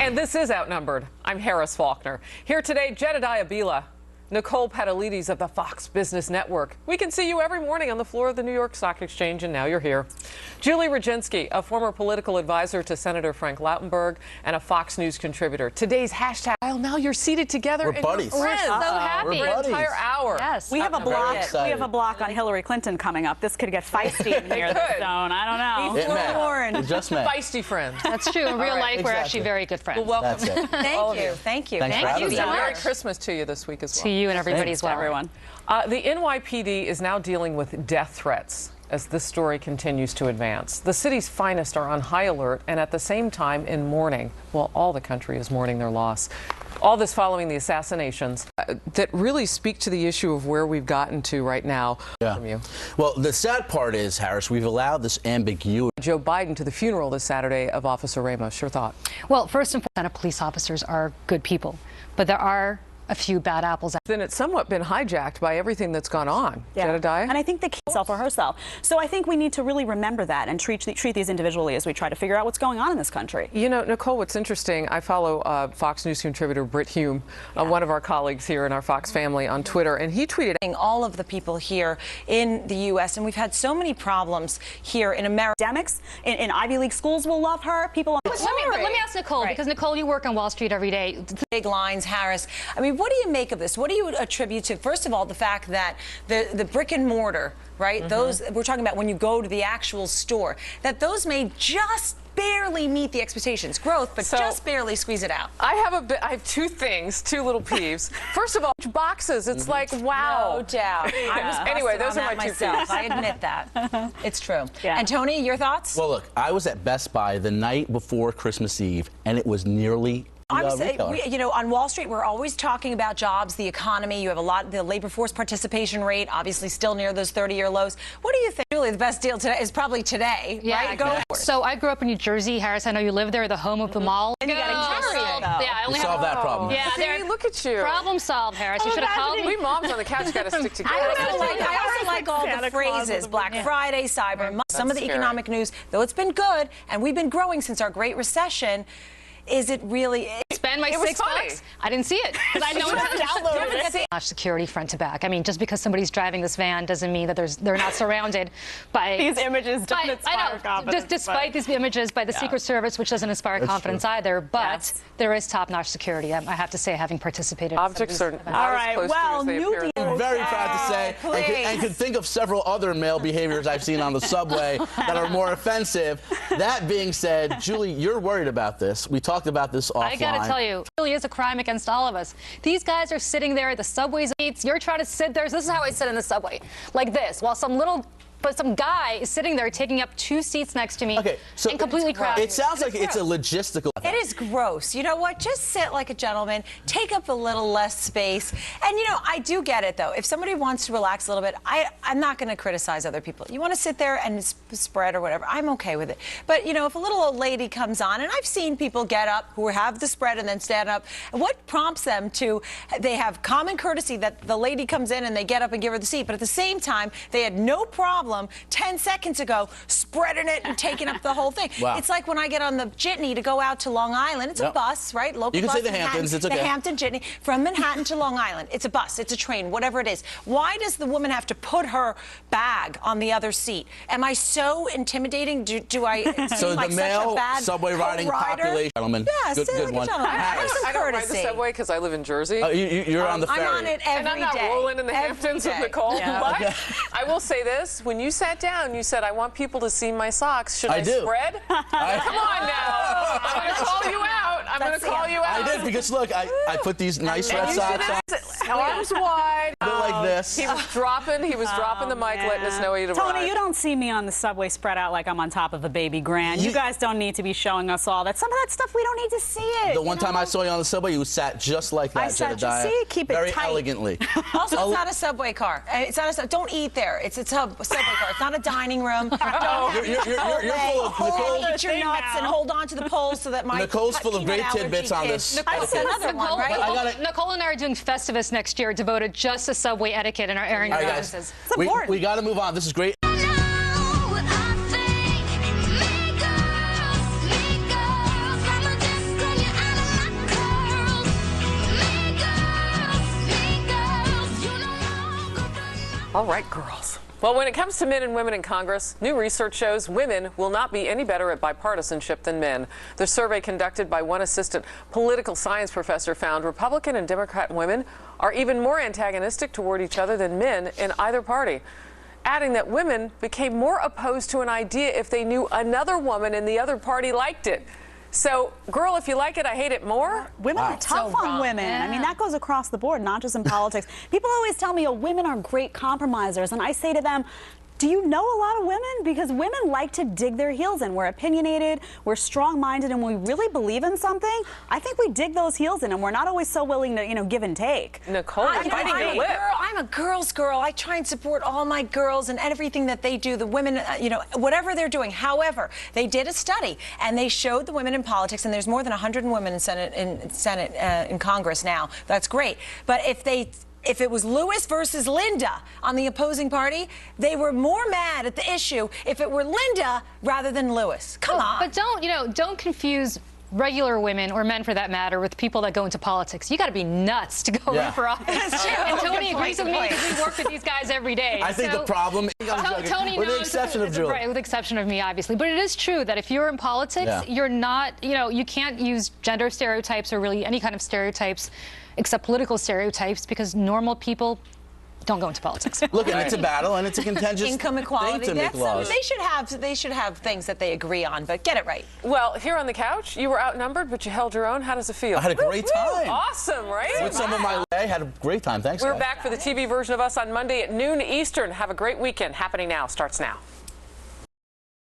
And this is Outnumbered. I'm Harris Faulkner. Here today, Jedediah Bila, Nicole Patalides of the Fox Business Network. We can see you every morning on the floor of the New York Stock Exchange, and now you're here. Julie Regenski, a former political advisor to Senator Frank Lautenberg and a Fox News contributor. Today's hashtag, now you're seated together. We're buddies. We're so happy. We're an entire hour. Yes. We have a block on Hillary Clinton coming up. This could get feisty in here, this zone. I don't know. It just met. Feisty friends. That's true. In real life, we're actually very good friends. Well, welcome. That's it. Thank you. Thank you. Thanks for having me. Merry Christmas to you this week as well. To you and everybody as well. Everyone. The NYPD is now dealing with death threats as this story continues to advance. The city's finest are on high alert and at the same time in mourning. Well, all the country is mourning their loss. All this following the assassinations that really speak to the issue of where we've gotten to right now. Yeah. From you. Well, the sad part is, Harris, we've allowed this ambiguity. Joe Biden to the funeral this Saturday of Officer Ramos. Your thought? Well, first and foremost, police officers are good people, but there are a few bad apples. Then it's somewhat been hijacked by everything that's gone on. Yeah. Jedediah? And I think they killed herself or herself. So I think we need to really remember that and treat these individually as we try to figure out what's going on in this country. You know, Nicole, what's interesting, I follow Fox News contributor Britt Hume, one of our colleagues here in our Fox family on Twitter, and he tweeted all of the people here in the U.S., and we've had so many problems here in America. Academics in Ivy League schools will love her. People. But let me ask Nicole, because Nicole, you work on Wall Street every day. Big lines, Harris. I mean, what do you make of this? What do you attribute to, first of all, the fact that the brick and mortar, right? Those we're talking about when you go to the actual store, that those may just barely meet the expectations, growth, but just barely squeeze it out. I have two little peeves. First of all, boxes. It's like, wow. No doubt. I was Anyway, those on are that my two myself. peeves. I admit that. It's true. Yeah. And Tony, your thoughts? Well, look, I was at Best Buy the night before Christmas Eve, and it was nearly you know, on Wall Street, we're always talking about jobs, the economy. You have the labor force participation rate, obviously still near those 30-year lows. What do you think? Really, the best deal today is probably today, right? Go for it. So I grew up in New Jersey, Harris. I know you live there, the home of the mall. And you got to carry it, though. Yeah, I only solve that problem. Yeah, See, look at you. Problem solved, Harris. You should have called me. We moms on the couch got to stick together. I also like all the phrases, Black Friday, Cyber Monday, some of the economic news, though it's been good, and we've been growing since our Great Recession. Is it really? Spend my $6. I didn't see it because I know it's downloaded it. Security front to back. I mean, just because somebody's driving this van doesn't mean that they're not surrounded by these images. Don't inspire confidence. Despite these images by the Secret Service, which doesn't inspire confidence either. But there is top-notch security. I have to say, having participated. Objects are not all right. as close Well, to you as they appear. I'm very proud to say, and could think of several other male behaviors I've seen on the subway that are more offensive. That being said, Julie, you're worried about this. We talked about this offline. I gotta tell you, it really is a crime against all of us. These guys are sitting there at the subway seats. You're trying to sit there. So this is how I sit in the subway, like this, while some guy is sitting there taking up 2 seats next to me and completely crowded. It sounds like it's a logistical. It is gross. You know what? Just sit like a gentleman. Take up a little less space. And, you know, I do get it, though. If somebody wants to relax a little bit, I'm not going to criticize other people. You want to sit there and spread or whatever, I'm okay with it. But, you know, if a little old lady comes on, and I've seen people get up who have the spread and then stand up, what prompts them to, they have common courtesy that the lady comes in and they get up and give her the seat. But at the same time, they had no problem 10 seconds ago spreading it and taking up the whole thing. Wow. It's like when I get on the jitney to go out to Long Island. It's a bus, right? Local you can bus. say the Hamptons. It's okay. The Hampton Jitney from Manhattan to Long Island. It's a bus. It's a train. Whatever it is. Why does the woman have to put her bag on the other seat? Am I so intimidating? Do I So seem like the such a male bad subway riding population, gentlemen. Yeah, good one. I don't ride the subway because I live in Jersey. You're on the ferry. I'm on it every day. And I'm not rolling in the Hamptons with Nicole. Yeah. But I will say this: when you sat down, you said, "I want people to see my socks. Should I spread?" Come on now. I'm going to call you out. I'm going to call you out. I did because look, I put these nice red socks on. Arms wide. Like this. He was dropping the mic, letting us know he'd arrived. Tony, you don't see me on the subway spread out like I'm on top of a baby grand. You guys don't need to be showing us all that. Some of that stuff, we don't need to see it. The one time I saw you on the subway, you sat just like that, Jedediah. Keep it very tight. elegantly. Also, it's not a subway car. It's not a. Don't eat there. It's a subway car. It's not a dining room. You're full of Nicole. Eat your nuts and hold on to the poles so that my Nicole's full of great tidbits on this. That's another one, right? Nicole and I are doing Festivus next year devoted just to subway etiquette in our airing offices. We got to move on. This is great. All right, girls. Well, when it comes to men and women in Congress, new research shows women will not be any better at bipartisanship than men. The survey conducted by one assistant political science professor found Republican and Democrat women are even more antagonistic toward each other than men in either party, adding that women became more opposed to an idea if they knew another woman in the other party liked it. So, girl, if you like it, I hate it more. Women are tough on women. Yeah. I mean, that goes across the board, not just in politics. People always tell me, oh, women are great compromisers. And I say to them, do you know a lot of women? Because women like to dig their heels in. We're opinionated, we're strong-minded, and when we really believe in something, I think we dig those heels in, and we're not always so willing to, give and take. Nicole, you're biting your lip. I'm a girl's girl. I try and support all my girls and everything that they do. The women, whatever they're doing. However, they did a study, and they showed the women in politics, and there's more than 100 women in Congress now. That's great. But if it was Lewis versus Linda on the opposing party, they were more mad at the issue if it were Linda rather than Lewis. Come on. But don't confuse regular women, or men for that matter, with people that go into politics. You got to be nuts to go run for office. That's true. And Tony agrees with me because we work with these guys every day. I think the problem, Tony with the knows, exception of Julie. right, with the exception of me, obviously. But it is true that if you're in politics, you're not, you can't use gender stereotypes or really any kind of stereotypes except political stereotypes, because normal people don't go into politics. Look, and it's a battle, and it's a contentious Income equality. thing to make laws. They should have things that they agree on, but get it right. Well, here on the couch, you were outnumbered, but you held your own. How does it feel? I had a great time. Awesome, right? With some of my I had a great time. Thanks, We're guys. back for the TV version of us on Monday at noon Eastern. Have a great weekend. Happening Now starts now.